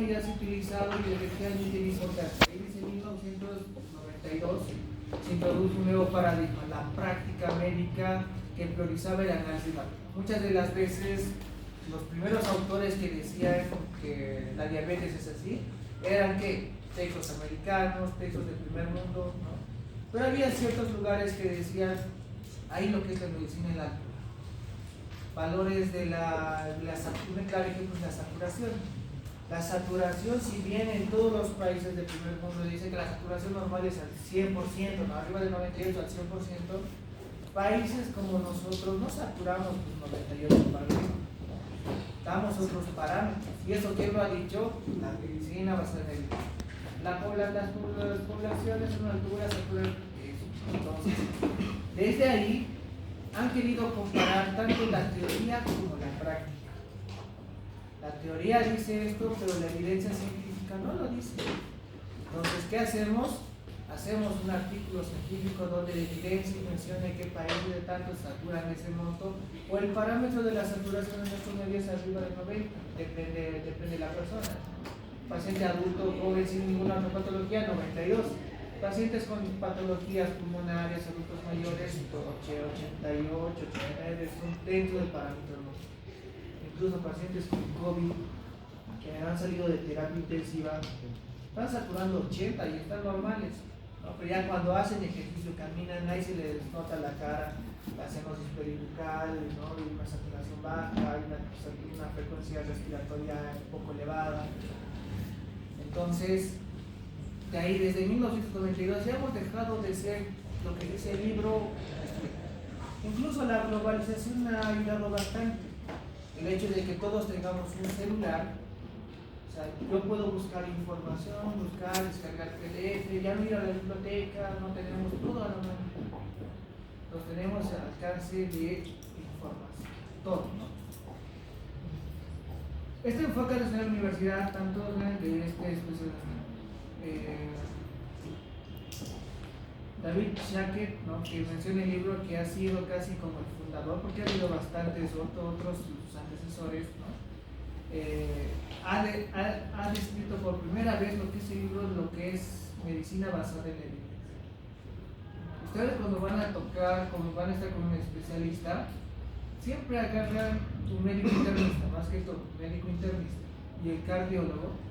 y ya se ha utilizado y efectivamente es importante. Ahí dice 1992 se introdujo un nuevo paradigma, la práctica médica que priorizaba el análisis de datos. Muchas de las veces los primeros autores que decían que la diabetes es así eran que textos americanos, textos del primer mundo, ¿no? Pero había ciertos lugares que decían ahí lo que es la medicina en la altura. Valores de la un claro ejemplo es la saturación. La saturación, si bien en todos los países del primer mundo dice que la saturación normal es al 100%, ¿no? Arriba del 98 al 100%, países como nosotros no saturamos los 98 para arriba. Damos otros parámetros. ¿Y eso quién lo ha dicho? La medicina basada en evidencia. Las poblaciones en una altura saturan eso. Entonces, desde ahí han querido comparar tanto la teoría como la práctica. La teoría dice esto, pero la evidencia científica no lo dice. Entonces, ¿qué hacemos? Hacemos un artículo científico donde la evidencia mencione qué países de tanto saturan ese monto, o el parámetro de la saturación en nuestro medio es arriba de 90, depende de la persona. Paciente adulto, joven, sin ninguna otra patología, 92. Pacientes con patologías pulmonarias, adultos mayores, 88, 89, son dentro del parámetro. Incluso pacientes con COVID que han salido de terapia intensiva están saturando 80 y están normales, ¿no? Pero ya cuando hacen ejercicio, caminan, ahí se les nota la cara, la cianosis peribucal, ¿no? Hay una saturación baja, hay una frecuencia respiratoria un poco elevada. Entonces, de ahí desde 1992 ya hemos dejado de ser lo que dice el libro. Incluso la globalización ha ayudado bastante. El hecho de que todos tengamos un celular, o sea, yo puedo buscar información, descargar PDF, ya no ir a la biblioteca, no tenemos todo a la mano. Los tenemos al alcance de información, todo, ¿no? Este enfoque de la universidad, tanto de David Shackett, ¿no? Que menciona el libro que ha sido casi como el fundador, porque ha habido bastantes otros sus antecesores, ¿no? Ha descrito por primera vez lo que es el libro, lo que es medicina basada en evidencia. Ustedes cuando van a tocar, cuando van a estar con un especialista, siempre agarran un médico internista, más que todo, médico internista, y el cardiólogo.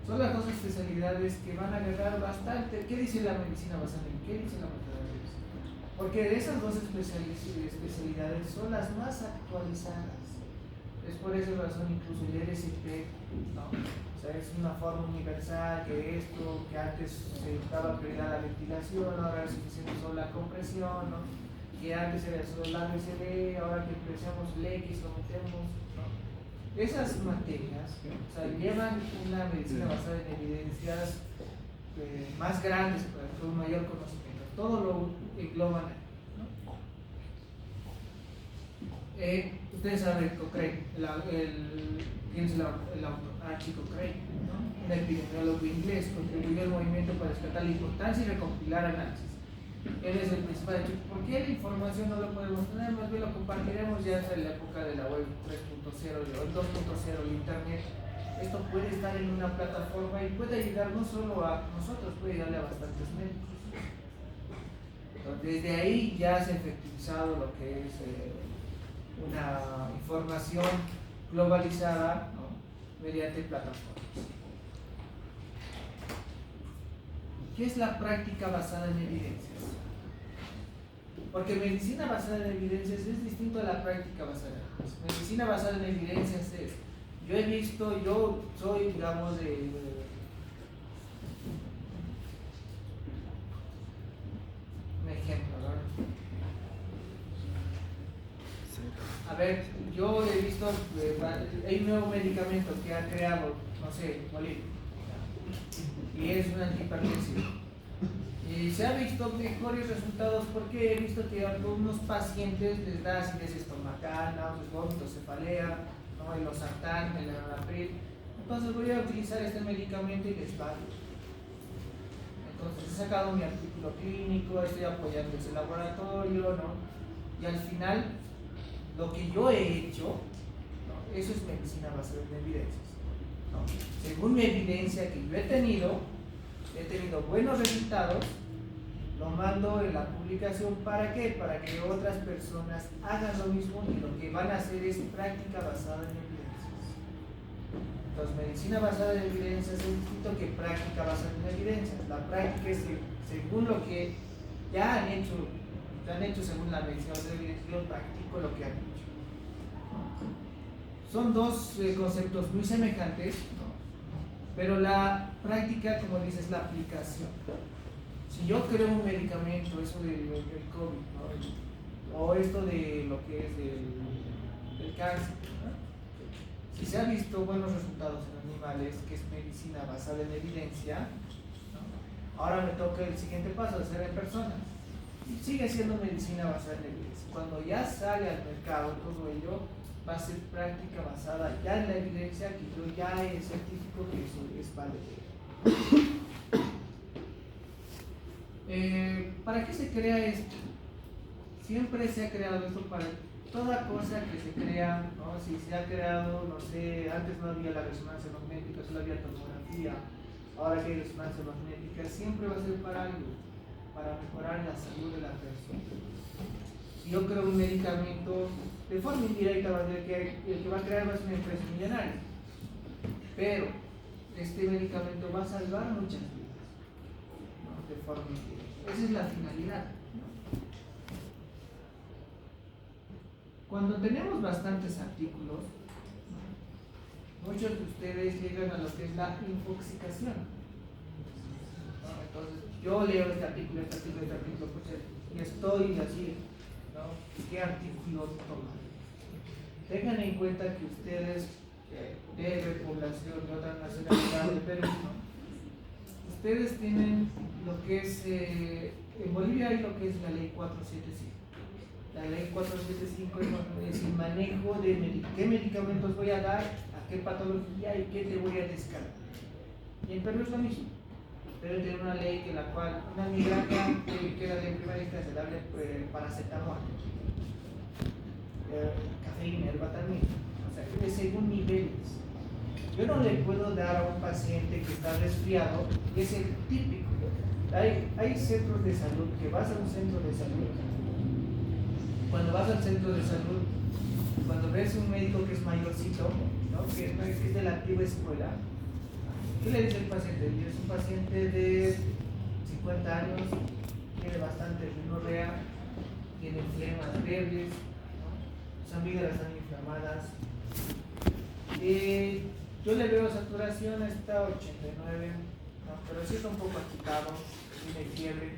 Son las dos especialidades que van a agarrar bastante. ¿Qué dice la medicina basada en qué dice la metodología? Porque de esas dos especialidades son las más actualizadas. Es por esa razón incluso el RCP, ¿no? O sea, es una forma universal que esto, que antes se daba prioridad a la ventilación, ahora es suficiente solo la compresión, ¿no? Que antes era solo el ABCD, ahora que empezamos el X lo metemos, ¿no? Esas materias, o sea, llevan una medicina basada en evidencias más grandes, con un mayor conocimiento. Todo lo engloban ahí, ¿no? Ustedes saben, Cochrane, ¿quién es el autor? Archie Cochrane, ¿no? Un epidemiólogo inglés, contribuyó al movimiento para rescatar la importancia y recopilar análisis. Él es el principal hecho. ¿Por qué la información no lo podemos tener? Más bien lo compartiremos ya en la época de la web 3.0 o 2.0, el internet. Esto puede estar en una plataforma y puede ayudar no solo a nosotros, puede ayudarle a bastantes médicos. Entonces, desde ahí ya se ha efectivizado lo que es una información globalizada, ¿no? Mediante plataformas. ¿Qué es la práctica basada en evidencias? Porque medicina basada en evidencias es distinto a la práctica basada en evidencias. Medicina basada en evidencias es, yo soy, digamos, un ejemplo, ¿no? A ver, yo he visto, hay un nuevo medicamento que ha creado, no sé, Molino, y es un antihipertensivo. Y se ha visto mejores resultados porque he visto que a algunos pacientes les da acidez estomacal, náuseas, vómitos, cefalea, ¿no? El losartán, el enalapril. Entonces voy a utilizar este medicamento y les va. Entonces he sacado mi artículo clínico, estoy apoyando ese laboratorio, ¿no? Y al final, lo que yo he hecho, ¿no? Eso es medicina basada en evidencias, ¿no? según mi evidencia que yo he tenido buenos resultados, lo mando en la publicación. ¿Para qué? Para que otras personas hagan lo mismo, y lo que van a hacer es práctica basada en evidencias. Entonces, medicina basada en evidencias es distinto que práctica basada en evidencias. La práctica es según lo que ya han hecho según la medicina basada en evidencias. Yo practico lo que han hecho. Son dos conceptos muy semejantes, ¿no? Pero la práctica, como dices, es la aplicación. Si yo creo un medicamento, eso del COVID, ¿no? O esto de lo que es del cáncer, ¿no? Si se ha visto buenos resultados en animales, que es medicina basada en evidencia, ¿no? Ahora me toca el siguiente paso, de ser en personas. Y sigue siendo medicina basada en evidencia. Cuando ya sale al mercado todo ello, va a ser práctica basada ya en la evidencia, que yo ya certifico que eso es válido. ¿Para qué se crea esto? Siempre se ha creado esto para toda cosa que se crea, ¿no? Si se ha creado, no sé, antes no había la resonancia magnética, solo había tomografía, ahora que hay resonancia magnética, siempre va a ser para algo, para mejorar la salud de la persona. Si yo creo un medicamento, de forma indirecta va a ser que el que va a crear va a ser una empresa millonaria, pero este medicamento va a salvar muchas vidas, ¿no? De forma indirecta. Esa es la finalidad, ¿no? Cuando tenemos bastantes artículos, ¿no? Muchos de ustedes llegan a lo que es la infoxicación, ¿no? Entonces yo leo este artículo, pues, y estoy así, ¿no? ¿Qué artículo toman? Tengan en cuenta que ustedes, de población de otra nacionalidad de Perú, ¿no? Ustedes tienen lo que es, en Bolivia hay lo que es la ley 475. La ley 475 es el manejo de qué medicamentos voy a dar, a qué patología y qué te voy a descartar. Y en Perú es lo mismo. Pero tiene una ley que la cual, una migraña que era de primera instancia, darle paracetamol, cafeína, herbatamina, o sea, es según niveles. Yo no le puedo dar a un paciente que está resfriado, y es el típico. Hay centros de salud que vas a un centro de salud. Cuando vas al centro de salud, cuando ves un médico que es mayorcito, ¿no? que es de la antigua escuela, ¿qué le dice el paciente? Es un paciente de 50 años, tiene bastante rinorrea, tiene flemas breves, ¿no? Sus amígdalas están inflamadas. Yo le veo saturación, está 89, ¿no? Pero sí está un poco agitado, tiene fiebre.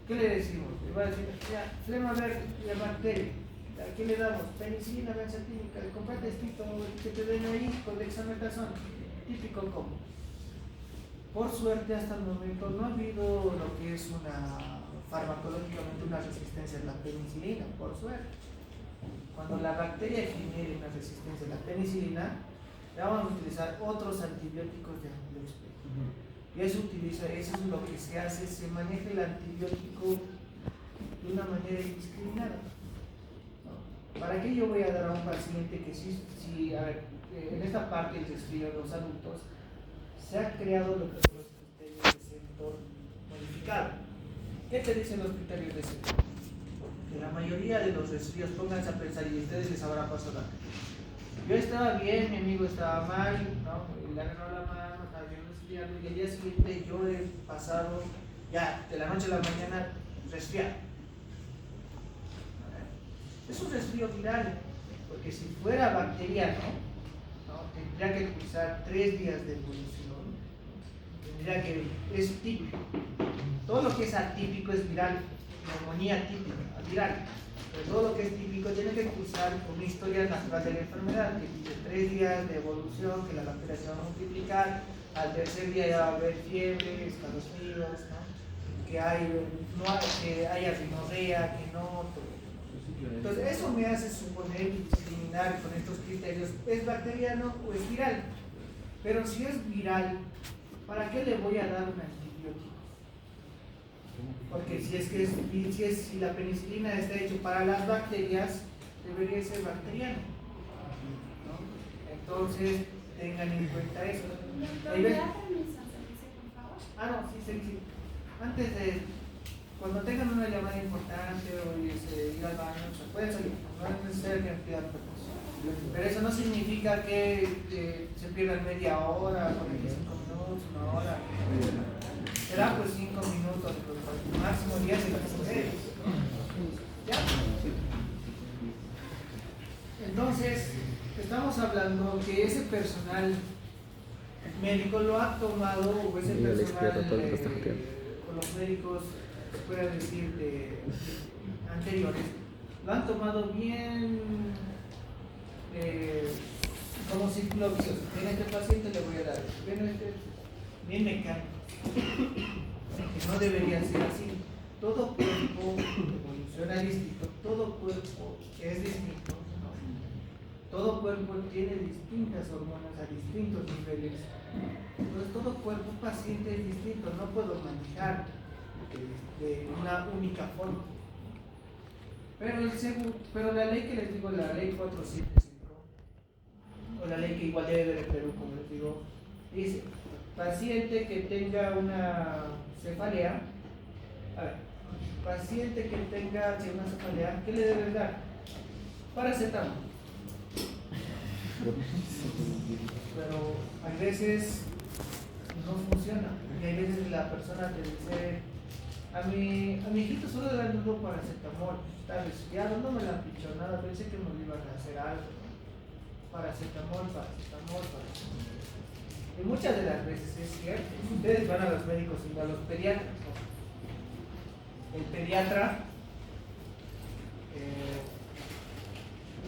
¿Qué le decimos? Le va a decir, ya, flema verde, la bacteria. ¿A qué le damos? Penicilina, benzatínica, comprate esto que te den ahí con dexametasona. Típico combo. Por suerte, hasta el momento no ha habido lo que es farmacológicamente una resistencia a la penicilina, por suerte. Cuando la bacteria genere una resistencia a la penicilina, ya vamos a utilizar otros antibióticos de amplio espectro. Y eso es lo que se hace, se maneja el antibiótico de una manera indiscriminada, ¿no? ¿Para qué yo voy a dar a un paciente que a ver, en esta parte del resfrío de los adultos se ha creado lo que son los criterios de sector modificado? ¿Qué te dicen los criterios de sector? Que la mayoría de los resfríos, pónganse a pensar, y a ustedes les habrá pasado acá. Yo estaba bien, mi amigo estaba mal, ¿no? Le agarró la mano, estaba bien resfriado, y el día siguiente yo he pasado ya de la noche a la mañana resfriado. Es un resfrío viral, porque si fuera bacteriano, ¿no? Tendría que cursar 3 días de evolución, es típico. Todo lo que es atípico es viral, neumonía típica, viral. Pero todo lo que es típico tiene que cursar una historia natural de la enfermedad, que dice 3 días de evolución, que la bacteria se va a multiplicar, al tercer día ya va a haber fiebre, escalofríos, ¿no? que haya rinorrea, que no, todo. Entonces eso me hace suponer y discriminar con estos criterios, ¿es bacteriano o es viral? Pero si es viral, ¿para qué le voy a dar un antibiótico? Porque si la penicilina está hecha para las bacterias, debería ser bacteriano, ¿no? Entonces, tengan en cuenta eso. Doctor, ¿me da permiso hacerse, por favor? No, sí. Antes de, cuando tengan una llamada importante o ir al baño, se puede salir, no es necesario que pidan permiso. Pero eso no significa que se pierdan media hora, 45 minutos, una hora. Será pues 5 minutos, pues, máximo 10 de las 6. ¿Ya? Entonces, estamos hablando que ese personal médico lo ha tomado, o ese personal, o los médicos, se puede decir, anteriores, lo han tomado bien, como círculo vicioso. Bien, este paciente le voy a dar, bien mecánico, que no debería ser así. Todo cuerpo evoluciona distinto, todo cuerpo es distinto, ¿no? Todo cuerpo tiene distintas hormonas a distintos niveles. Entonces todo cuerpo paciente es distinto, no puedo manejar de una única forma. Pero la ley que les digo, la ley 475, o la ley que igual debe ver el Perú, como les digo, dice, paciente que tenga una cefalea, paciente que tenga una cefalea, ¿qué le debes dar? Paracetamol. Pero hay veces no funciona, y hay veces la persona te dice, a mi hijito solo le dan duro paracetamol, está resfriado, no me la han dicho nada, pensé que me iban a hacer algo. Paracetamol. Y muchas de las veces es cierto. Ustedes van a los médicos y a los pediatras, ¿no? El pediatra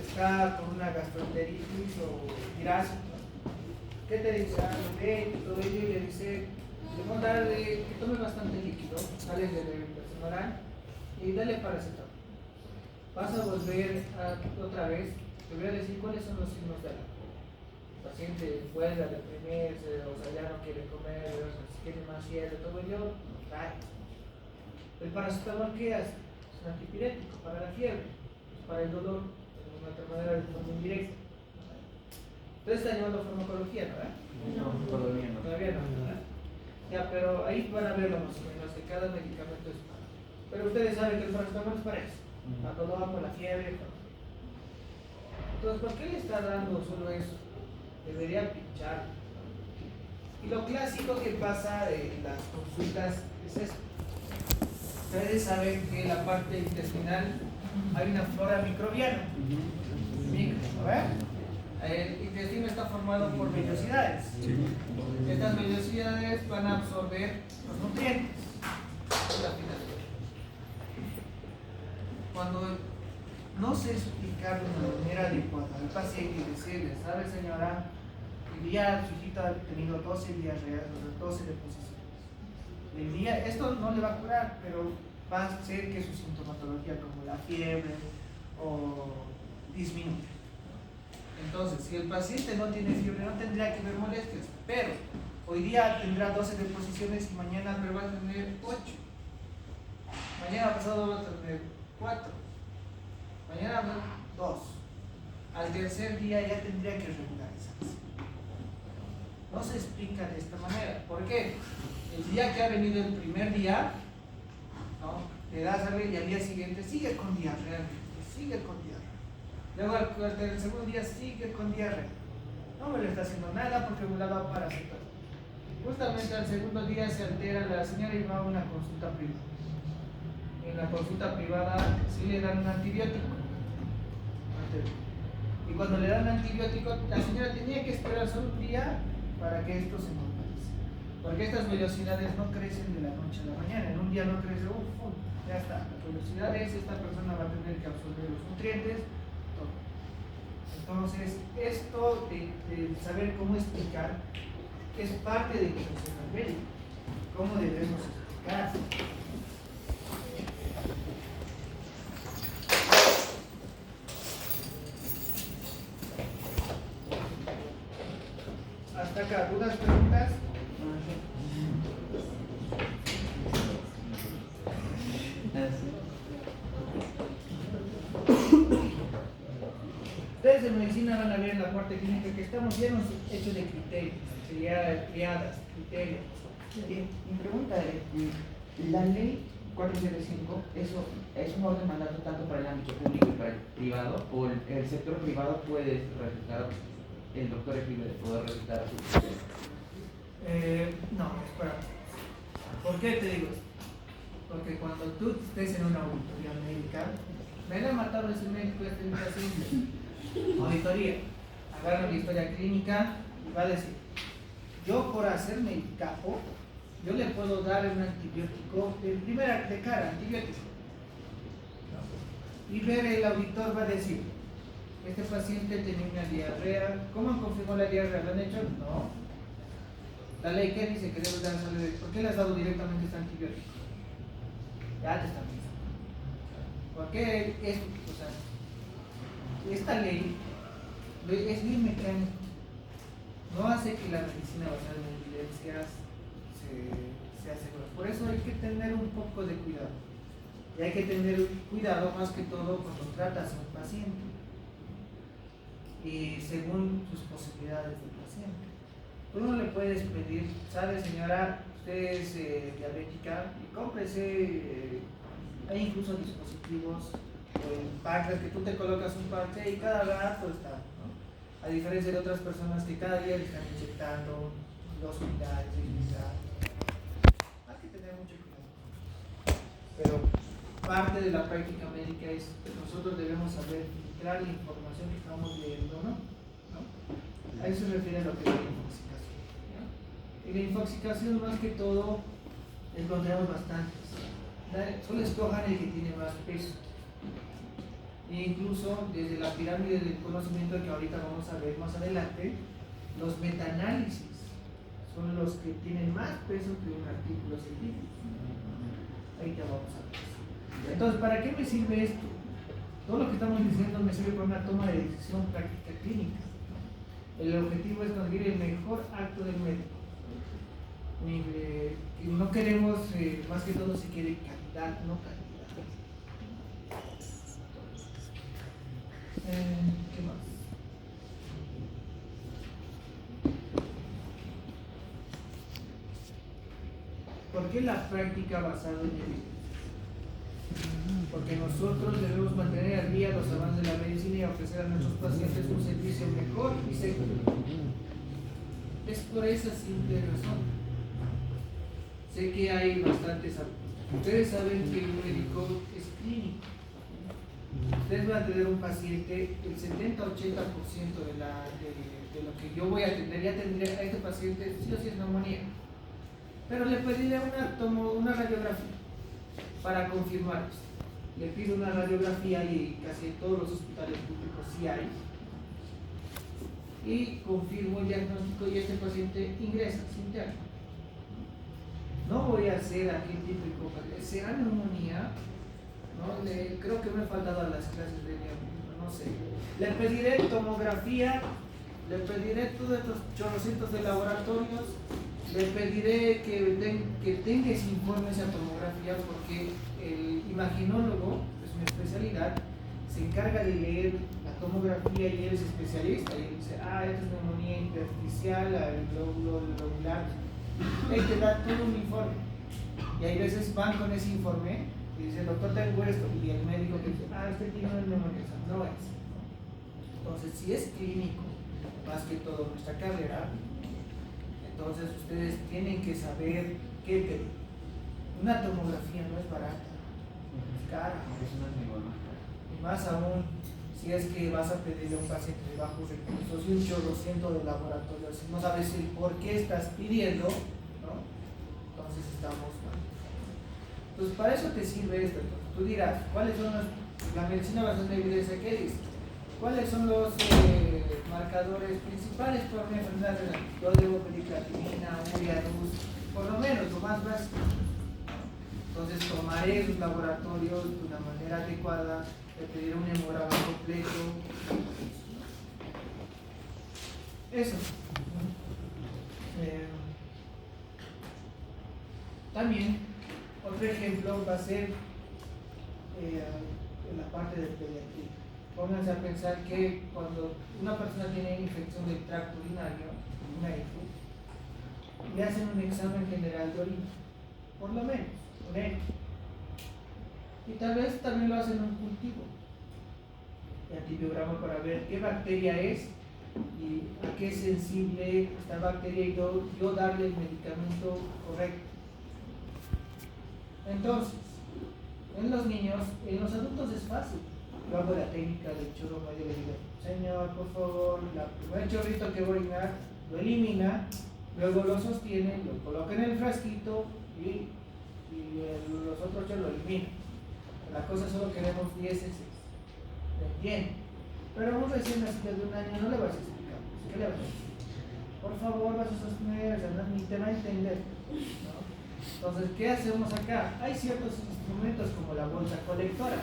está con una gastroenteritis o viral. ¿Qué te dice? Lo ve y todo ello y le dice, le vamos a dar que tome bastante líquido, sale del personal y dale paracetamol. Vas a volver otra vez, te voy a decir cuáles son los signos de alarma. El paciente vuelve a deprimirse, o sea, ya no quiere comer, o sea, si quiere más hielo, todo ello, no trae. El paracetamol, ¿qué hace? Es un antipirético para la fiebre, para el dolor, de una otra manera de forma indirecta. Ustedes están llevando farmacología, ¿verdad? No, todavía no. Todavía no, ¿verdad? Ya, pero ahí van a verlo más o menos, que cada medicamento es para. Pero ustedes saben que el paracetamol es para eso, para dolor, para la fiebre. Entonces, ¿por qué le está dando solo eso? Debería pinchar. Y lo clásico que pasa en las consultas es esto. Ustedes saben que en la parte intestinal hay una flora microbiana. El intestino está formado por vellosidades. Estas vellosidades van a absorber los nutrientes. Es la finalidad. Cuando no se explicar de una manera adecuada al paciente y decirle, ¿sabe, señora? El día su hijita ha tenido 12 diarreas, 12 deposiciones. El día, esto no le va a curar, pero va a hacer que su sintomatología, como la fiebre, o disminuya. Entonces, si el paciente no tiene fiebre, no tendría que ver molestias, pero hoy día tendrá 12 deposiciones y mañana va a tener 8. Mañana pasado va a tener 4. Mañana va a tener 2. Al tercer día ya tendría que regularizarse. No se explica de esta manera. ¿Por qué? El día que ha venido el primer día, ¿no? Le das a ver y al día siguiente sigue con diarrea, sigue con diarrea. Luego al segundo día sigue con diarrea. No me le está haciendo nada porque me la da paracetamol. Justamente al segundo día se altera la señora y va a una consulta privada. En la consulta privada sí le dan un antibiótico. Y cuando le dan antibiótico, la señora tenía que esperar solo un día para que esto se normalice. Porque estas velocidades no crecen de la noche a la mañana. En un día no crece, ya está. Las velocidades, esta persona va a tener que absorber los nutrientes. Todo. Entonces, esto de saber cómo explicar es parte de que funciona el médico. ¿Cómo debemos explicar? Hasta acá, ¿algunas preguntas? Ustedes de medicina van a ver en la parte clínica que estamos llenos hechos de criterios, triadas, criterios. Mi pregunta es, la ley 475, ¿eso es un orden mandato tanto para el ámbito público y para el privado? ¿O el sector privado puede recetar, el doctor es libre de poder recetar a su criterio? No, espera. ¿Por qué te digo esto? Porque cuando tú estés en una auditoría médica, me la ha matado ese médico, este paciente. Auditoría. Agarra la historia clínica y va a decir, yo por hacerme el capo, yo le puedo dar un antibiótico de cara, antibiótico. Y ver el auditor va a decir, este paciente tenía una diarrea. ¿Cómo han confirmado la diarrea? ¿Lo han hecho? No. La ley que dice que debes dar salud. ¿Por qué le has dado directamente este antibiótico? Ya te están diciendo. ¿Por qué es? O sea, esta ley es bien mecánica. No hace que la medicina basada en evidencias se asegure. Por eso hay que tener un poco de cuidado. Y hay que tener cuidado más que todo cuando tratas a un paciente. Y según sus posibilidades del paciente. Tú no le puedes pedir, ¿sabe, señora? Usted es diabética y cómprese. Hay incluso dispositivos o parches que tú te colocas un parche y cada rato está, ¿no? A diferencia de otras personas que cada día le están inyectando 2 unidades, 6 unidades. Hay que tener mucho cuidado. Pero parte de la práctica médica es que nosotros debemos saber filtrar la información que estamos leyendo, ¿no? A eso se refiere a lo que es la infoxicación. ¿Ya? Y la infoxicación, más que todo, encontramos bastantes. Solo escojan el que tiene más peso. E incluso desde la pirámide del conocimiento que ahorita vamos a ver más adelante, los metaanálisis son los que tienen más peso que un artículo científico. Ahí te vamos a ver. Entonces, ¿para qué me sirve esto? Todo lo que estamos diciendo me sirve para una toma de decisión práctica clínica. El objetivo es conseguir el mejor acto del médico. Y no queremos, más que todo, si quiere calidad, no cantidad. ¿Qué más? ¿Por qué la práctica basada en evidencia? Porque nosotros debemos mantener al día los avances de la medicina y ofrecer a nuestros pacientes un servicio mejor y seguro. Es por esa simple razón. Sé que hay bastantes. Ustedes saben que el médico es clínico. Ustedes van a tener un paciente, el 70-80% de lo que yo voy a atender, ya tendría a este paciente sí o sí es neumonía. Pero le pediré una radiografía para confirmar esto. Le pido una radiografía y casi en todos los hospitales públicos sí hay. Y confirmo el diagnóstico y este paciente ingresa, se interna. No voy a hacer aquí típico, será neumonía, ¿no? Creo que me he faltado a las clases de neumonía, no sé. Le pediré tomografía, le pediré todos estos chorrocientos de laboratorios, le pediré que tenga ese informe, esa tomografía, porque el imaginólogo, es una especialidad, se encarga de leer la tomografía y él es especialista y él dice, esto es neumonía intersticial, el lóbulo lobular. Él te da todo un informe y hay veces van con ese informe y dicen, doctor, tengo esto, y el médico que dice, usted tiene una neumonía, no es. Entonces, si es clínico, más que todo nuestra carrera, entonces ustedes tienen que saber qué pedir. Una tomografía no es barata, es cara. Y más aún, si es que vas a pedirle a un paciente de bajos recursos y un chorrociento de laboratorio, si no sabes el por qué estás pidiendo, ¿no? Entonces estamos mal. Entonces, para eso te sirve esto. Entonces, tú dirás, ¿cuáles son la medicina basada en evidencia? ¿Qué dice? ¿Cuáles son los marcadores principales para una enfermedad renal? Yo debo pedir creatinina, urea, luz, por lo menos, lo más básico. Entonces, tomaré los laboratorios de una manera adecuada, le pediré un hemograma completo. Eso. También, otro ejemplo va a ser en la parte de pediatría. pónganse a pensar que cuando una persona tiene infección del tracto urinario, una EPO, le hacen un examen general de orina, por lo menos, un EPO. Y tal vez también lo hacen un cultivo de antibiograma para ver qué bacteria es y a qué es sensible esta bacteria y yo darle el medicamento correcto. Entonces, en los niños, en los adultos es fácil. Yo hago la técnica del chorro medio, le digo, señor, por favor, el primer chorrito que voy a orinar, lo elimina, luego lo sostiene, lo coloca en el frasquito y los otros chorros lo elimina. La cosa solo queremos 10 heces. ¿Me entiende? Pero a un recién nacido de un año no le vas a explicar. ¿Qué le vas a decir? Por favor, vas a sostener, ni te va a entender, ¿no? Entonces, ¿qué hacemos acá? Hay ciertos instrumentos como la bolsa colectora.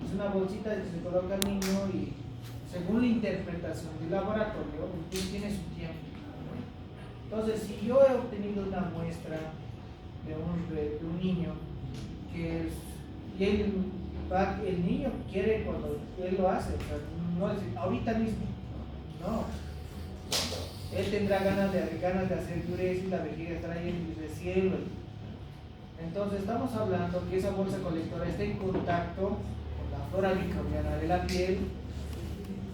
Es una bolsita que se coloca al niño y según la interpretación del laboratorio, tiene su tiempo. Entonces, si yo he obtenido una muestra de un niño que y el niño quiere cuando él lo hace, o sea, no es ahorita mismo, no. Él tendrá ganas de hacer diuresis, la vejiga estará llena de cielo. Entonces estamos hablando que esa bolsa colectora está en contacto con la flora microbiana de la piel.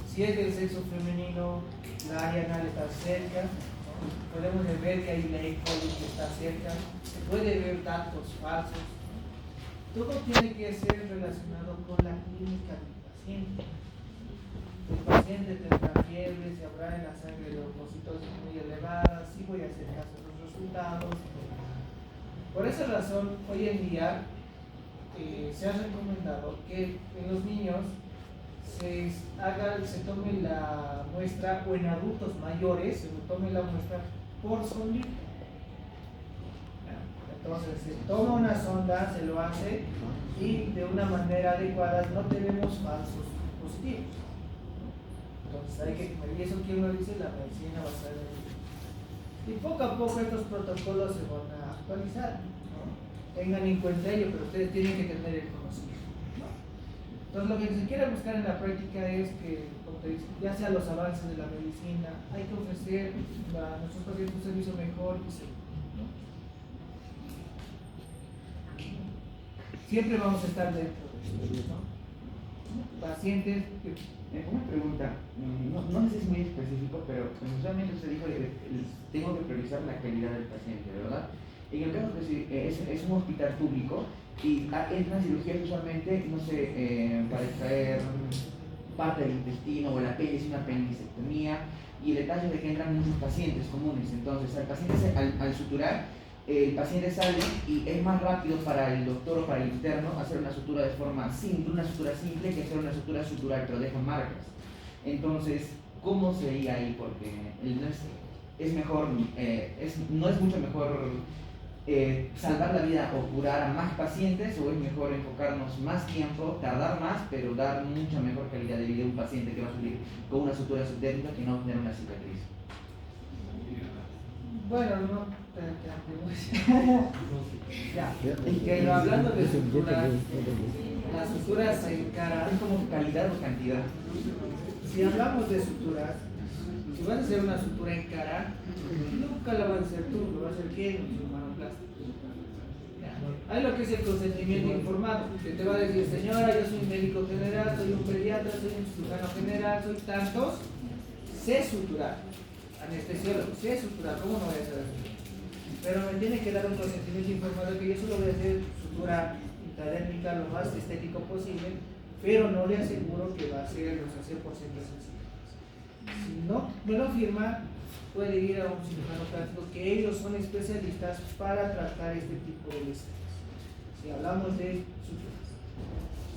Si es del sexo femenino, la área anal está cerca, ¿no? Podemos ver que hay la E. coli que está cerca, se puede ver datos falsos. Todo tiene que ser relacionado con la clínica del paciente. El paciente tendrá fiebre, se habrá en la sangre leucocitos muy elevadas, sí voy a hacer caso de los resultados. Por esa razón, hoy en día se ha recomendado que en los niños se tome la muestra, o en adultos mayores se tome la muestra por sondita. Entonces se toma una sonda, se lo hace y de una manera adecuada no tenemos falsos positivos. Entonces y eso quién lo dice, la medicina basada en el. Y poco a poco estos protocolos se van a actualizar, ¿no? Tengan en cuenta ello, pero ustedes tienen que tener el conocimiento, ¿no? Entonces lo que se quiere buscar en la práctica es que, como te dice, ya sea los avances de la medicina, hay que ofrecer a nuestros pacientes un servicio mejor y seguro. Siempre vamos a estar dentro de esto, ¿no? Pacientes. Una pregunta, no sé si es muy específico, pero usualmente usted dijo que tengo que priorizar la calidad del paciente, ¿verdad? En el caso que es un hospital público y entran cirugías usualmente, no sé, para extraer parte del intestino o el apéndice, una apendicectomía, y el detalle de que entran muchos pacientes comunes. Entonces, al paciente al suturar, el paciente sale y es más rápido para el doctor o para el interno hacer una sutura de forma simple, una sutura simple, que hacer una sutura sutural, pero deja marcas. Entonces, ¿cómo sería ahí? Porque es mejor, no es mucho mejor salvar la vida o curar a más pacientes, o es mejor enfocarnos más tiempo, tardar más, pero dar mucha mejor calidad de vida a un paciente que va a salir con una sutura subdérmica que no tener una cicatriz. Bueno, no. Ya, pero hablando de suturas, las suturas se encaran. ¿Es como calidad o cantidad? Si hablamos de suturas, si vas a hacer una sutura en cara, nunca la vas a hacer tú, lo va a hacer quien, un cirujano plástico. Hay lo que es el consentimiento informado, que te va a decir, señora, yo soy un médico general, soy un pediatra, soy un cirujano general, soy tantos, sé suturar, anestesiólogo, sé suturar, ¿cómo no voy a saber suturar? Pero me tiene que dar un consentimiento informado que yo solo voy a hacer sutura intradérmica lo más estético posible, pero no le aseguro que va a ser los 100% sensibles. Si no me lo firma, puede ir a un cirujano plástico, que ellos son especialistas para tratar este tipo de lesiones. Si hablamos de suturas,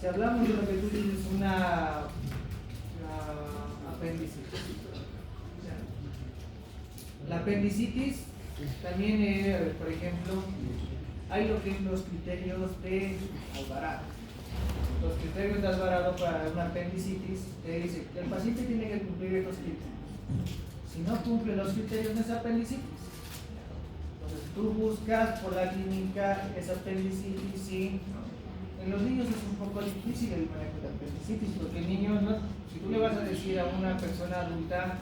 si hablamos de lo que tú dices, una apendicitis. La apendicitis también, por ejemplo, hay lo que es los criterios de Alvarado. Los criterios de Alvarado para una apendicitis te dice que el paciente tiene que cumplir estos criterios. Si no cumple los criterios, no es apendicitis. Entonces tú buscas por la clínica esa apendicitis, sí. En los niños es un poco difícil el manejo de apendicitis, porque el niño, no, si tú le vas a decir a una persona adulta,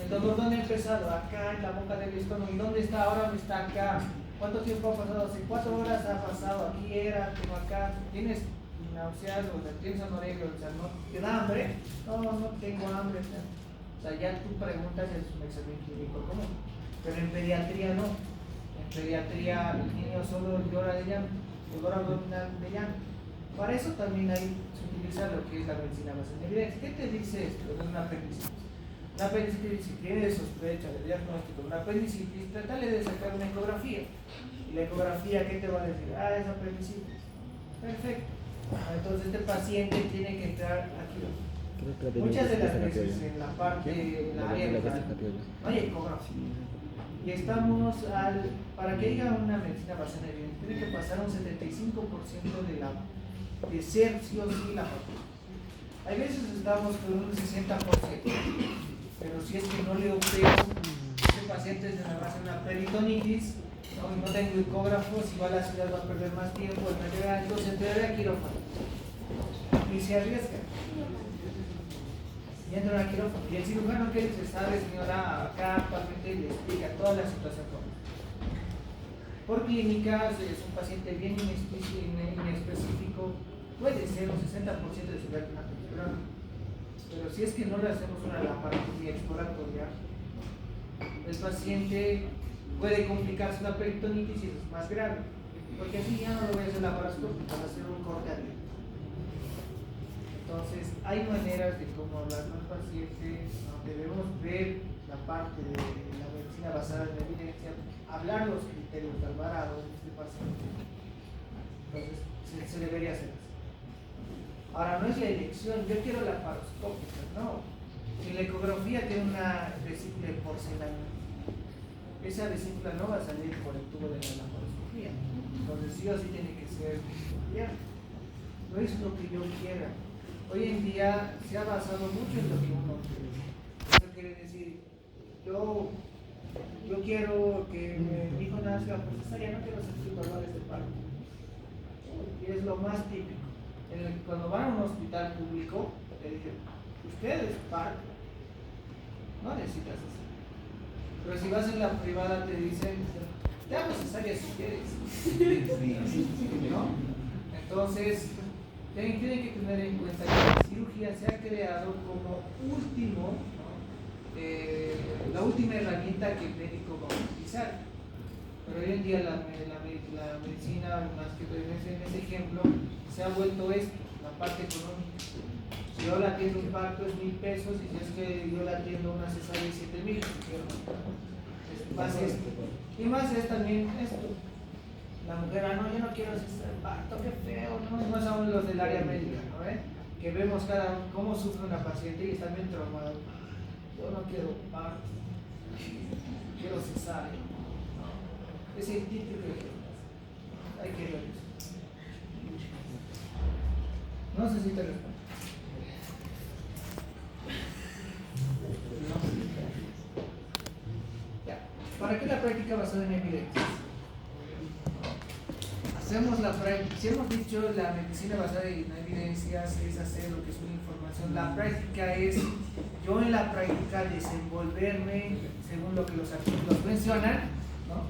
el dolor ¿dónde ha empezado? Acá en la boca del estómago. ¿Y dónde está ahora? Está acá. ¿Cuánto tiempo ha pasado? Hace 4 horas ha pasado. Aquí era, como acá. ¿Tienes náuseas o tienes anorexia? O sea, ¿no te da hambre? No, no tengo hambre. O sea, ya tú preguntas, es un examen clínico común. Pero en pediatría no. En pediatría el niño solo llora de llanto, dolor abdominal de llanto. Para eso también se utiliza lo que es la medicina basada en evidencia. ¿Qué te dice esto de una apendicitis? Una apendicitis, si tienes sospecha de diagnóstico de una apendicitis, trátale de sacar una ecografía. Y la ecografía, ¿qué te va a decir? Ah, es apendicitis. Perfecto. Entonces este paciente tiene que entrar aquí. Muchas de las veces en la parte, en la área no hay ecografía. Y estamos para que haya una medicina basada en evidencia, tiene que pasar un 75% de ser sí o sí la patología. Hay veces estamos con un 60%, pero si es que no le opero, este paciente se me va a hacer una peritonitis, no tengo ecógrafo, si va a la ciudad va a perder más tiempo, entonces entraré a quirófano. Y se arriesga. Y entra a quirófano. Y el cirujano que se sabe, señora, acá actualmente le explica toda la situación. Por clínica, es un paciente bien inespecífico, puede ser un 60% de su vida natural. Pero si es que no le hacemos una laparoscopia exploratoria, el paciente puede complicarse una peritonitis y eso es más grave. Porque así ya no lo voy a hacer laparoscopia, para hacer un corte abierto. Entonces, hay maneras de cómo hablar con el paciente, debemos ver la parte de la medicina basada en la evidencia, hablar los criterios de Alvarado de este paciente. Entonces, se debería hacer así. Ahora, no es la elección, yo quiero la laparoscópica, no. Si la ecografía tiene una vesícula de porcelana, esa vesícula no va a salir por el tubo de la laparoscopía. Entonces, sí o sí tiene que ser bien. No es lo que yo quiera. Hoy en día se ha basado mucho en lo que uno quiere. Eso quiere decir, yo quiero que mi hijo nazca por cesárea, no quiero sentir dolores de parto. Y es lo más típico. Cuando van a un hospital público, te dicen, ustedes parto, no necesitas cesárea. Pero si vas en la privada te dicen, te hago cesárea si quieres. ¿No? Entonces, tienen que tener en cuenta que la cirugía se ha creado como la última herramienta que el médico va a utilizar. Pero hoy en día la medicina, más que en ese ejemplo, se ha vuelto esto, la parte económica. Si yo la atiendo un parto es 1,000 pesos y si es que yo la atiendo una cesárea es 7,000. Más esto. Y más es también esto. La mujer, no, yo no quiero parto, qué feo, no más aún los del área médica, ¿no? Que vemos cómo sufre una paciente y están bien traumados. Yo no quiero parto, quiero cesárea. ¿No? Es el típico ejemplo. Hay que ver eso. No sé si te respondo. Ya. ¿Para qué la práctica basada en evidencias? Hacemos la práctica, si hemos dicho la medicina basada en evidencias es hacer lo que es una información, la práctica es yo en la práctica desenvolverme según lo que los artículos mencionan, ¿no?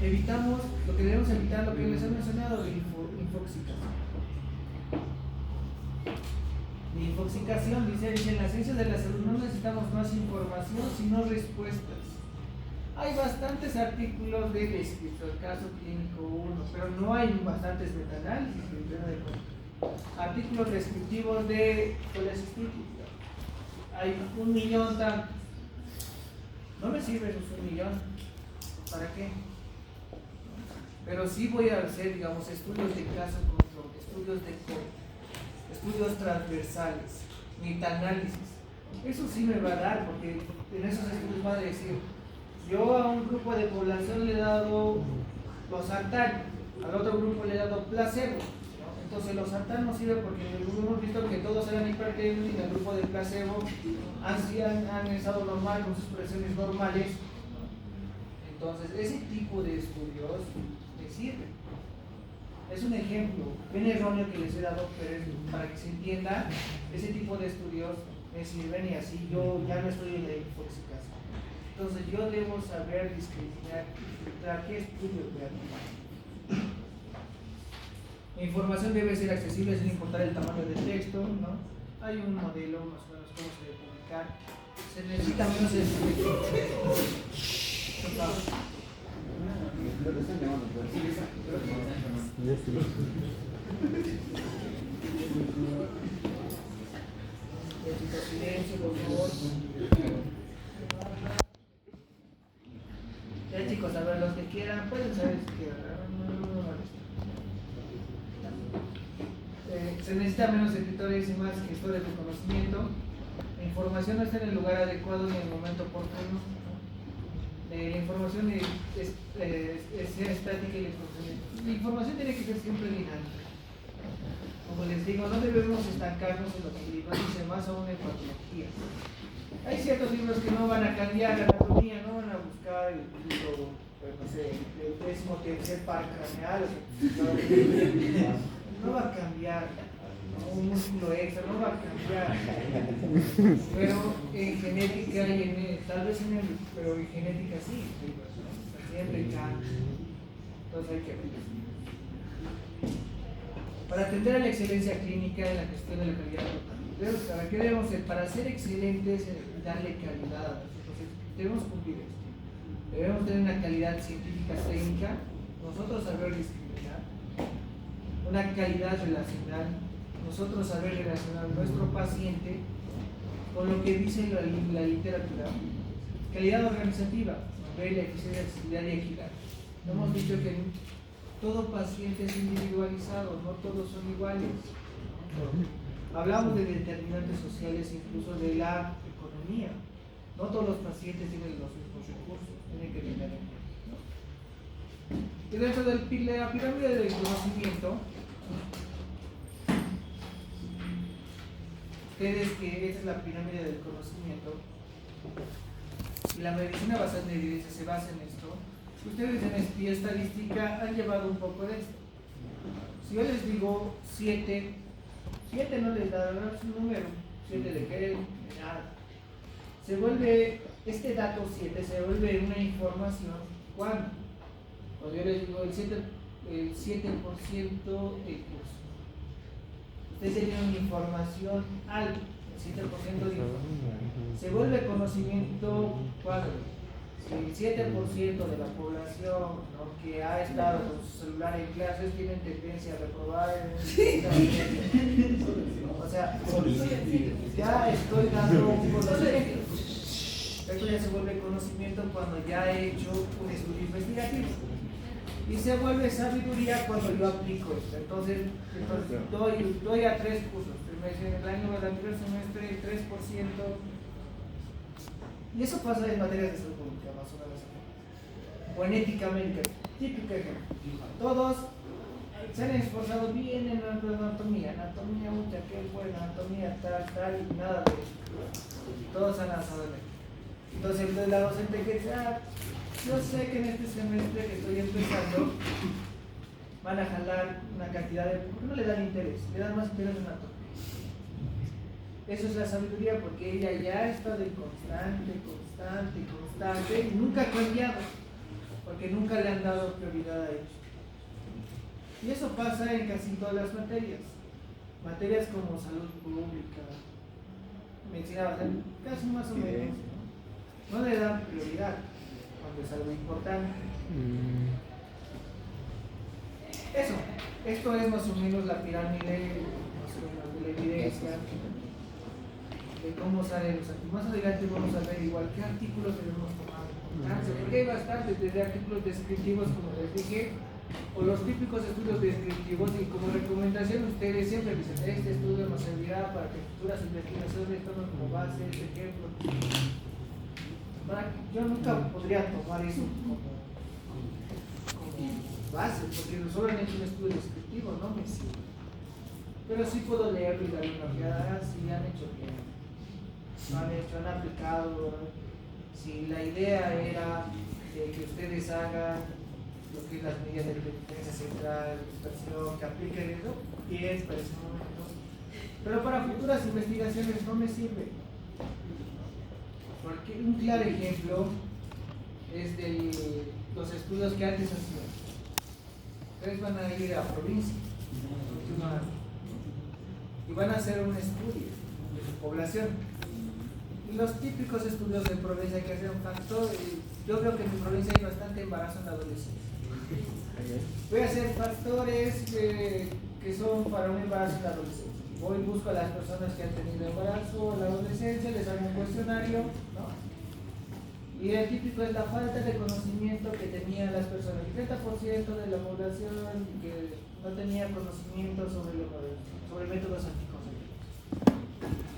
Evitamos, lo que debemos evitar, lo que les he mencionado, de infoxicación. De infoxicación, dice en la ciencia de la salud no necesitamos más información sino respuestas. Hay bastantes artículos de descripción, el caso clínico 1, pero no hay bastantes metaanálisis. Artículos descriptivos de colecistitis. Hay 1,000,000 tantos. No me sirve esos 1,000,000. ¿Para qué? Pero sí voy a hacer, digamos, estudios de caso control, estudios de corte, estudios transversales, metaanálisis. Eso sí me va a dar, porque en esos estudios va a decir, yo a un grupo de población le he dado losartán, al otro grupo le he dado placebo, ¿no? Entonces losartán no sirve porque hemos visto que todos eran hipertensos y en el grupo de placebo han estado normal con sus presiones normales, ¿no? Entonces ese tipo de estudios me sirven. Es un ejemplo bien erróneo que les he dado, pero es para que se entienda, ese tipo de estudios me sirven y así yo ya no estoy en la infoxicación. Entonces yo debo saber discriminar y filtrar qué estudio realmente. La información debe ser accesible sin importar el tamaño del texto, ¿no? Hay un modelo más o menos cómo se debe publicar. Se necesita menos silencio, por favor. Ya chicos, a ver, los que quieran, pueden saber si quieran. Se necesita menos escritores y más gestores de conocimiento. La información no está en el lugar adecuado ni en el momento oportuno. La información es estática y la información tiene que ser siempre dinámica. Como les digo, no debemos estancarnos en lo que libros dicen, más aún en patologías. Hay ciertos libros que no van a cambiar la anatomía, no van a buscar el libro, no sé, el 13º par craneal, no va a cambiar, ¿no? Un músculo extra, no va a cambiar. Pero en genética y tal vez pero en genética sí, ¿no? Siempre cambia. Entonces hay que ver. Para atender a la excelencia clínica en la gestión de la calidad, ¿para qué debemos ser? Para ser excelentes en darle calidad a nuestros procesos, debemos cumplir esto. Debemos tener una calidad científica técnica, nosotros saber discriminar, una calidad relacional, nosotros saber relacionar nuestro paciente con lo que dice la literatura, calidad organizativa, la eficiencia, accesibilidad y equidad. Hemos dicho que todo paciente es individualizado, no todos son iguales. Hablamos de determinantes sociales, incluso de la economía. No todos los pacientes tienen los mismos recursos, tienen que tener en cuenta. Y dentro de la pirámide del conocimiento, ustedes que esta es la pirámide del conocimiento, y la medicina basada en evidencia se basa en esto. Ustedes en estadística han llevado un poco de esto. Si yo les digo 7 no les da su número. 7 de qué, de nada. Se vuelve, este dato 7 se vuelve una información. ¿Cuándo? Cuando yo les digo el 7% del curso. Ustedes tienen una información alta, el 7% de información. Se vuelve conocimiento cuando el 7% de la población, ¿no?, que ha estado con su celular en clases tienen tendencia a reprobar. O sea, ya estoy dando un conocimiento. Esto ya se vuelve conocimiento cuando ya he hecho un estudio investigativo. Y se vuelve sabiduría cuando yo aplico esto. Entonces doy a 3 cursos. En el año del anterior semestre, 3%. Y eso pasa en materias de salud pública, más o menos. O en ética médica, típico ejemplo. Todos se han esforzado bien en la anatomía, mucha, qué buena, anatomía, tal, y nada de eso. Todos han lanzado en él. Entonces, la docente que dice, yo sé que en este semestre que estoy empezando, van a jalar una cantidad de. ¿Por qué no le dan interés? Le dan más interés en anatomía. Eso es la sabiduría, porque ella ya ha estado constante y nunca ha cambiado, porque nunca le han dado prioridad a ello. Y eso pasa en casi todas las materias como salud pública, medicina, casi más o menos, no le dan prioridad cuando es algo importante. Esto es más o menos la pirámide, más o menos de la evidencia, de cómo salen los artículos. Más adelante vamos a ver igual qué artículos debemos tomar importancia, porque hay bastantes, desde artículos descriptivos, como les dije, o los típicos estudios descriptivos, y como recomendación ustedes siempre dicen, este estudio nos servirá para que futuras investigaciones tomen como base este ejemplo. Yo nunca podría tomar eso como base, porque solo han hecho un estudio descriptivo, no me sirve. Pero sí puedo leerlo y darle una ojeada, sí han hecho bien. Han aplicado. Si la idea era de que ustedes hagan lo que es las medidas de inteligencia central, dispersión, que apliquen eso, bien, para ese momento. Pero para futuras investigaciones no me sirve. Porque un claro ejemplo es de los estudios que antes hacían. Ustedes van a ir a provincia y van a hacer un estudio de su población. Y los típicos estudios de provincia que hacen un factor, yo creo que en mi provincia hay bastante embarazo en la adolescencia. Voy a hacer factores que son para un embarazo en la adolescencia. Voy y busco a las personas que han tenido embarazo en la adolescencia, les hago un cuestionario, ¿no? Y el típico es la falta de conocimiento que tenían las personas. El 30% de la población que no tenía conocimiento sobre métodos anticonceptivos.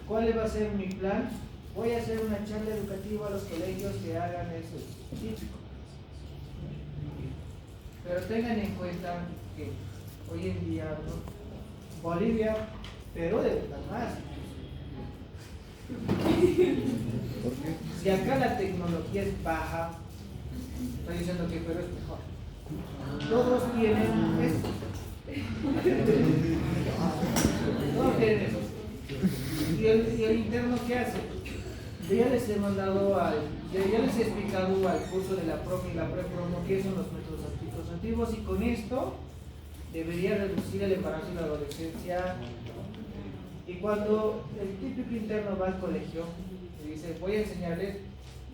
¿Cuál va a ser mi plan? Voy a hacer una charla educativa a los colegios que hagan eso. Típico. Pero tengan en cuenta que hoy en día, ¿no? Bolivia, Perú de verdad más. Si acá la tecnología es baja, estoy diciendo que Perú es mejor. Todos tienen eso. Todos tienen eso. ¿Y el interno qué hace? Ya les he explicado al curso de la profe y la pre-promo qué son los métodos anticonceptivos, y con esto debería reducir el embarazo y la adolescencia. Y cuando el típico interno va al colegio y dice, voy a enseñarles,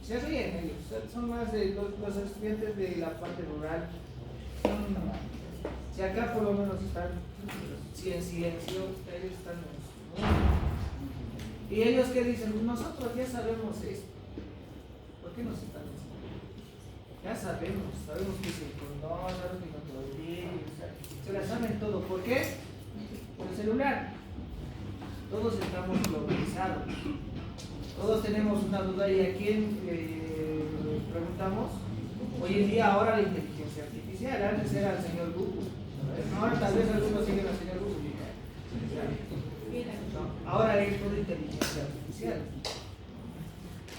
se ríen ellos, son más de los estudiantes de la parte rural. Si acá por lo menos están en silencio, ellos están en su mundo. Y ellos que dicen, nosotros ya sabemos esto. ¿Por qué nos están diciendo? Ya sabemos que es el condón, sabemos que no todo bien, se la saben todo. ¿Por qué? Por el celular. Todos estamos globalizados. Todos tenemos una duda, y a quién preguntamos. Hoy en día ahora la inteligencia artificial, antes era el señor Google. Ahora tal vez algunos siguen al señor Google. Ahora es toda inteligencia artificial.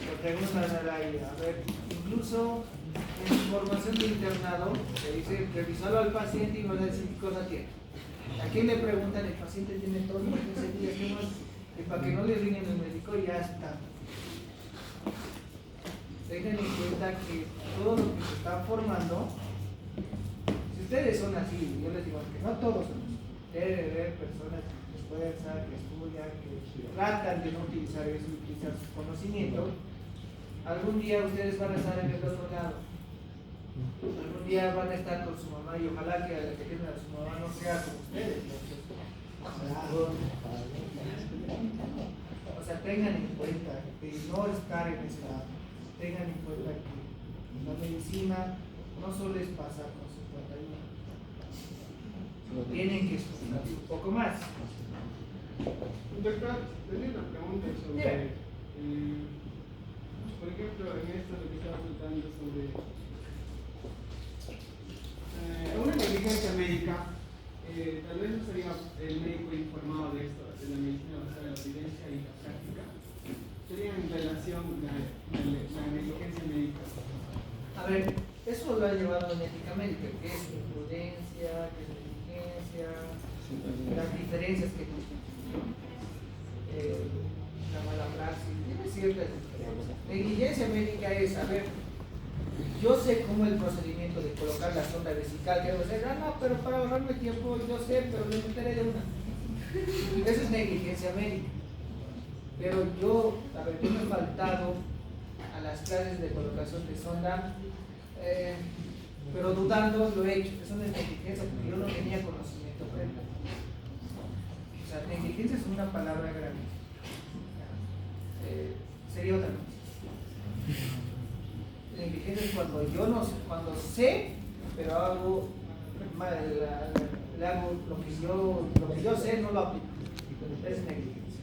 Lo preguntan a ver, incluso en información de internado, se dice, revisarlo al paciente y no le decir qué cosa tiene. ¿A quién le preguntan? El paciente tiene todo los 15 días, ¿qué más? Y para que no le rindan el médico, ya está. Tengan en cuenta que todo lo que se está formando, si ustedes son así, yo les digo que no todos son así, debe haber personas que se esfuerzan, que estudian, que tratan de no utilizar eso, utilizar su conocimiento. Algún día ustedes van a estar en el otro lado. Algún día van a estar con su mamá, y ojalá que a la que tienen a su mamá no sea como ustedes. O sea, tengan en cuenta que no estar en ese lado. Tengan en cuenta que la medicina no solo es pasar con 51. Tienen que estudiar un poco más. Doctor, tenía una pregunta sobre, por ejemplo, en esto lo que estaba contando sobre una negligencia médica. Tal vez no estaría el médico informado de esto, de la medicina basada en la evidencia y la práctica. Sería en relación la negligencia médica. A ver, eso lo ha llevado en ética médica, que es imprudencia, que es negligencia, las diferencias que la mala praxis, tiene ciertas diferencias. Negligencia médica es, a ver, yo sé cómo el procedimiento de colocar la sonda vesical, que debo decir, no, pero para ahorrarme tiempo, yo sé, pero le meteré de una. Eso es negligencia médica. Pero yo, a ver, yo me he faltado a las clases de colocación de sonda, pero dudando lo he hecho. Eso no es negligencia, porque yo no tenía conocimiento previo. O sea, negligencia es una palabra grande. Sería otra cosa. Negligencia es cuando yo no sé, cuando sé, pero hago le hago lo que yo sé, no lo aplico. Es negligencia.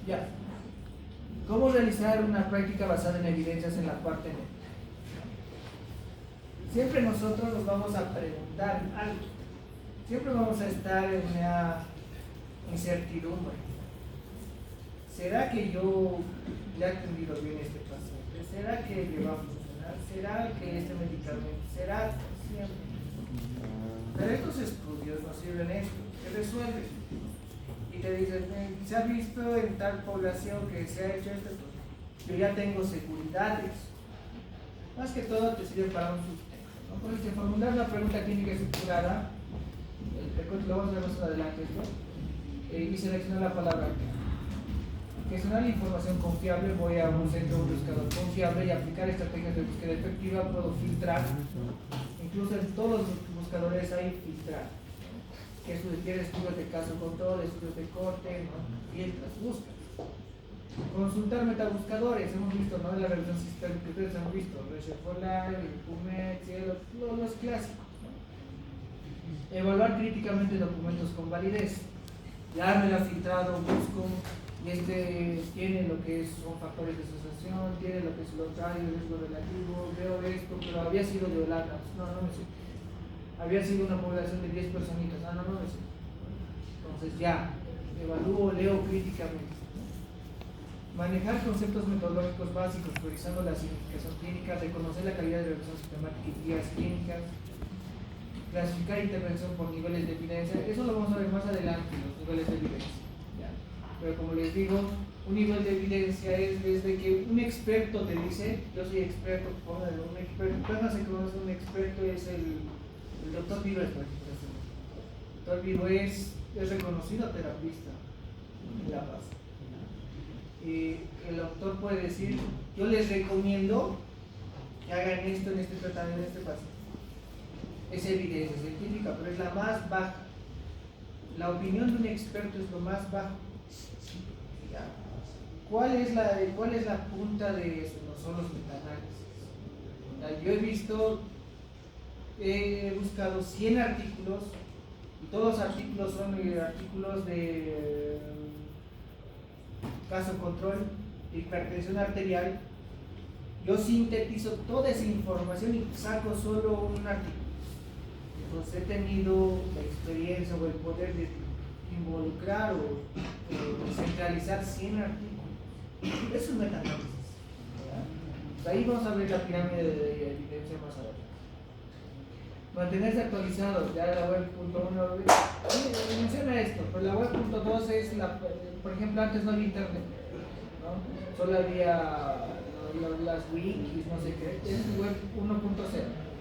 Ya. ¿Cómo realizar una práctica basada en evidencias en la parte médica? Siempre nosotros nos vamos a preguntar algo. Siempre vamos a estar en una incertidumbre. ¿Será que yo le he atendido bien a este paciente? ¿Será que le va a funcionar? ¿será que este medicamento? ¿Será siempre? Pero estos estudios nos sirven esto, que resuelven. Y te dicen, se ha visto en tal población que se ha hecho esto, yo ya tengo seguridades. Más que todo te sirve para un sustento, ¿no? Por eso, formular una pregunta clínica estructurada, lo vamos a ver más adelante, ¿no? Y seleccionar la palabra clave. Gestionar la información confiable, voy a un centro de buscador confiable y aplicar estrategias de búsqueda efectiva, puedo filtrar. Incluso en todos los buscadores hay filtrar. Que eso requiere estudios de caso control, estudios de corte, ¿no? Filtras, buscas. Consultar metabuscadores, hemos visto, ¿no? En la revisión sistémica, ustedes han visto, Research for Life, PubMed, Cielo, los clásicos, ¿no? Evaluar críticamente documentos con validez. Ya me lo he filtrado, busco, y este tiene lo que son factores de asociación, tiene lo que es lotario, riesgo relativo, veo esto, pero había sido de Holanda, no me sé. Había sido una población de 10 personitas, no me sé. Entonces ya, evalúo, leo críticamente. Manejar conceptos metodológicos básicos, priorizando la significación clínica, reconocer la calidad de revisión sistemática y guías clínicas, clasificar intervención por niveles de evidencia, eso lo vamos a ver más adelante, los niveles de evidencia. ¿Ya? Pero como les digo, un nivel de evidencia es desde que un experto te dice, yo soy experto, póngale un experto, ¿cuándo se conoce un experto? Es el doctor Vivo, por ejemplo. El doctor Vivo es reconocido terapista en La Paz. Y el doctor puede decir, yo les recomiendo que hagan esto en este tratamiento, en este paciente. Es evidencia científica, pero es la más baja. La opinión de un experto es lo más bajo. ¿Ya? ¿Cuál es la punta de eso? No son los metaanálisis. Yo he buscado 100 artículos y todos los artículos son artículos de caso control, hipertensión arterial. Yo sintetizo toda esa información y saco solo un artículo. Entonces he tenido la experiencia o el poder de involucrar o centralizar 100 artículos. Eso es metaanálisis. Ahí vamos a ver la pirámide de evidencia más adelante. Mantenerse actualizado, ya la web .1 menciona esto, pero la web .2 es por ejemplo, antes no había internet, ¿no? Solo había las wikis, no sé qué, es web 1.0.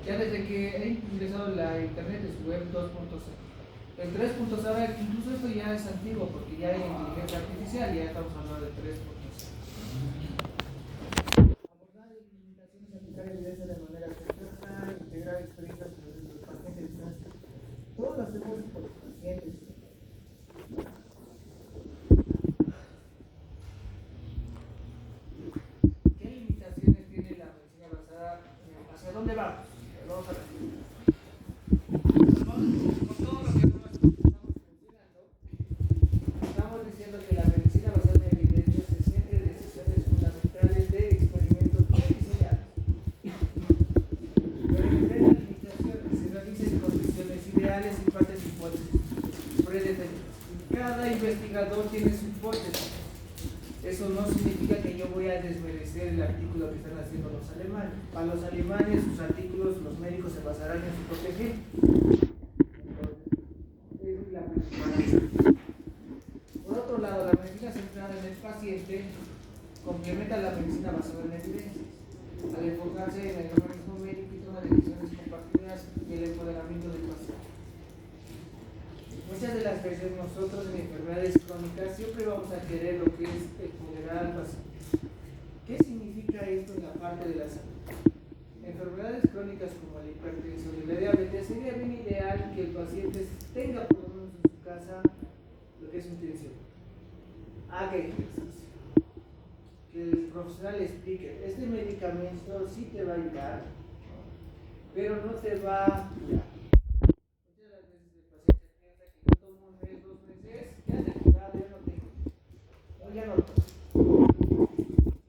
Ya desde que he ingresado la internet es web 2.0. El 3.0, incluso esto ya es antiguo porque ya hay inteligencia artificial, ya estamos hablando de 3.0. Abordar limitaciones y aplicar evidencia de manera certera, integrar experiencias de los pacientes, todos lo hacemos por los pacientes. ¿Qué limitaciones tiene la medicina basada? ¿Hacia dónde vamos? Vamos a ver. Con todo lo que estamos mencionando, estamos diciendo que la medicina basada en evidencia se centra en decisiones fundamentales de experimentos no diseñados. Pero en las limitaciones se realizan en condiciones ideales y partes hipótesis predeterminadas. Cada investigador tiene su hipótesis. Eso no significa que yo voy a desmerecer el artículo que están haciendo los alemanes. Para los alemanes, sus artículos, los médicos se basarán en su propio ejemplo. Es la principal. Por otro lado, la medicina centrada en el paciente complementa la medicina basada en evidencias, al enfocarse en el organismo médico y toma de decisiones compartidas y el empoderamiento del paciente. Muchas de las veces nosotros en enfermedades crónicas siempre vamos a querer lo que es empoderar al paciente. ¿Qué significa esto en la parte de la salud? Enfermedades crónicas como la hipertensión y la diabetes sería bien ideal que el paciente tenga por lo menos en su casa lo que es su intención. Haga ejercicio. Que el profesional le explique, este medicamento sí te va a ayudar, pero no te va a curar. Ya no. Y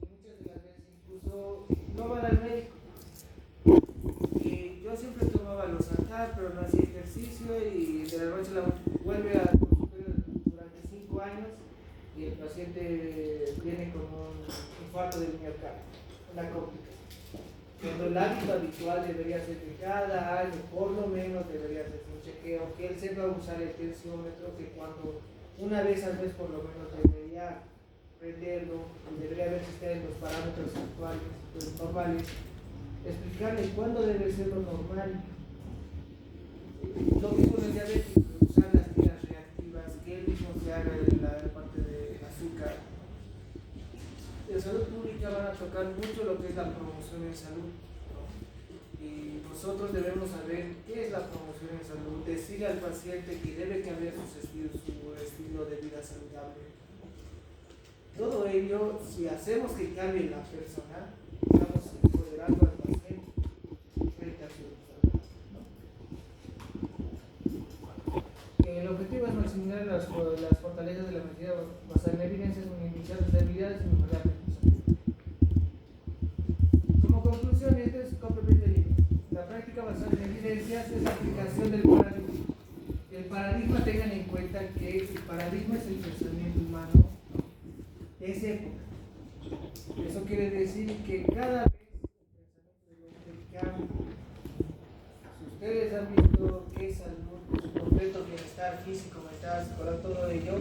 muchas de las veces incluso no van al médico. Y yo siempre tomaba los Santar, pero no hacía ejercicio y de la noche a la vuelve a consultorio durante 5 años y el paciente viene con un infarto del miocardio, una complicación. Pero el hábito habitual debería ser que cada año, por lo menos, debería hacerse un chequeo, que él sepa usar el tensiómetro, que cuando una vez al mes por lo menos debería prenderlo, debería ver si está en los parámetros actuales, los normales, explicarle cuándo debe ser lo normal. Lo mismo en el diabetes, usar las tiras reactivas, que él mismo se haga en la parte del azúcar. En salud pública van a tocar mucho lo que es la promoción en salud, ¿no? Y nosotros debemos saber qué es la promoción en salud, decirle al paciente que debe cambiar su estilo de vida saludable. Todo ello, si hacemos que cambie la persona, estamos empoderando al paciente frente a su salud, ¿no? El objetivo es maximizar las fortalezas de la medicina basada en evidencias, minimizar las debilidades y mejorar la aprendizaje. Como conclusión, esto es complemento libre. La práctica basada en evidencias es la aplicación del paradigma. El paradigma, tengan en cuenta que el paradigma es el pensamiento humano de esa época. Eso quiere decir que cada vez el pensamiento del hombre cambia. Si ustedes han visto qué es salud, su completo bienestar físico, mental, psicológico, todo ello,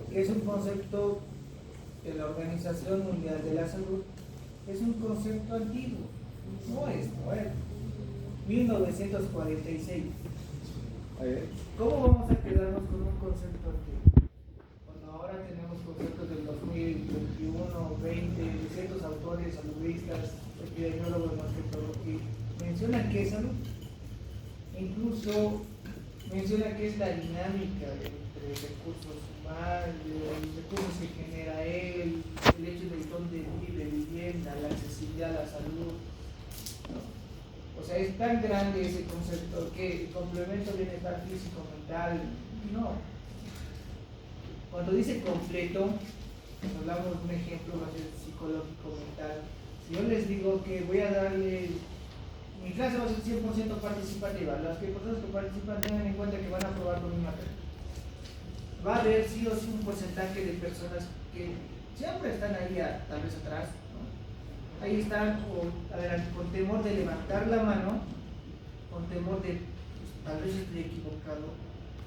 que es un concepto de la Organización Mundial de la Salud, es un concepto antiguo, no es nuevo. 1946. ¿Cómo vamos a quedarnos con un concepto antiguo? Cuando ahora tenemos conceptos del 2021, 20, de ciertos autores, saludistas, epidemiólogos más que todo, que mencionan qué es salud. Incluso menciona que es la dinámica entre recursos humanos, los recursos que genera él, el hecho de dónde vive, vivienda, la accesibilidad a la salud, ¿no? O sea, es tan grande ese concepto que el complemento bienestar físico, mental, no. Cuando dice completo, hablamos de un ejemplo más psicológico, mental. Si yo les digo que voy a darle, mi clase va a ser 100% participativa, las personas que participan tengan en cuenta que van a probar con mi materia. Va a haber sí o sí un porcentaje de personas que siempre están ahí tal vez atrás, ¿no? Ahí están con temor de levantar la mano, con temor de pues, tal vez estoy equivocado,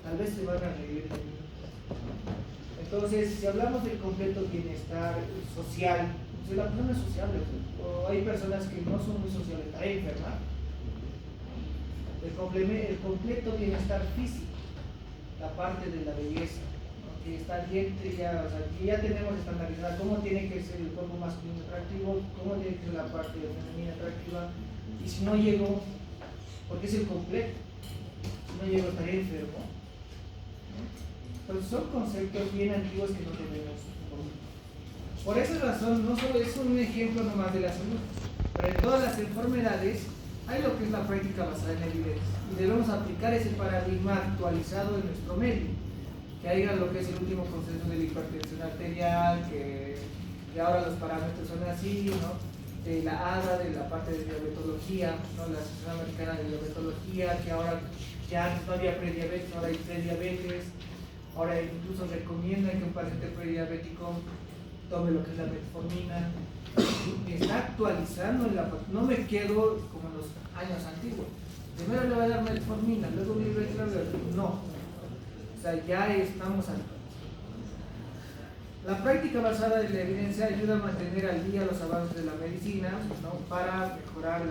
tal vez se van a reír de mí. Entonces, si hablamos del completo bienestar social, si la persona es sociable, o hay personas que no son muy sociales, está enferma, el completo bienestar físico, la parte de la belleza, ¿no? Que está bien, ya, o sea, que ya tenemos estandarizada cómo tiene que ser el cuerpo masculino atractivo, cómo tiene que ser la parte femenina atractiva, y si no llego, porque es el completo, si no llego estaré enfermo. Entonces son conceptos bien antiguos que no tenemos. Por esa razón, no solo es un ejemplo nomás de la salud, pero en todas las enfermedades hay lo que es la práctica basada en evidencia. Y debemos aplicar ese paradigma actualizado en nuestro medio. Que haya lo que es el último consenso de la hipertensión arterial, que ahora los parámetros son así, ¿no? De la ADA, de la parte de diabetología, ¿no? La Asociación Americana de Diabetología, que ahora ya antes no había prediabetes, ahora hay prediabetes. Ahora incluso recomiendan que un paciente prediabético tome lo que es la metformina. Está actualizando, no me quedo como en los años antiguos. Primero le voy a dar metformina, luego un no. O sea, ya estamos actualizados. La práctica basada en la evidencia ayuda a mantener al día los avances de la medicina, ¿no? Para mejorar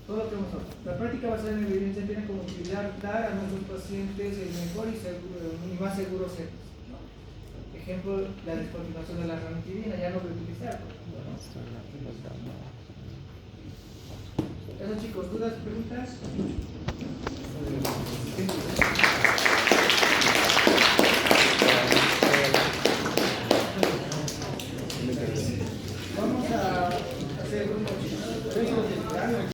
todo lo que hemos hablado. La práctica basada en la evidencia tiene como utilidad dar a nuestros pacientes el mejor y más seguro servicio, ¿no? Ejemplo, la descontinuación de la ranitidina, ya no reutilizar. Eso, chicos, ¿dudas, preguntas?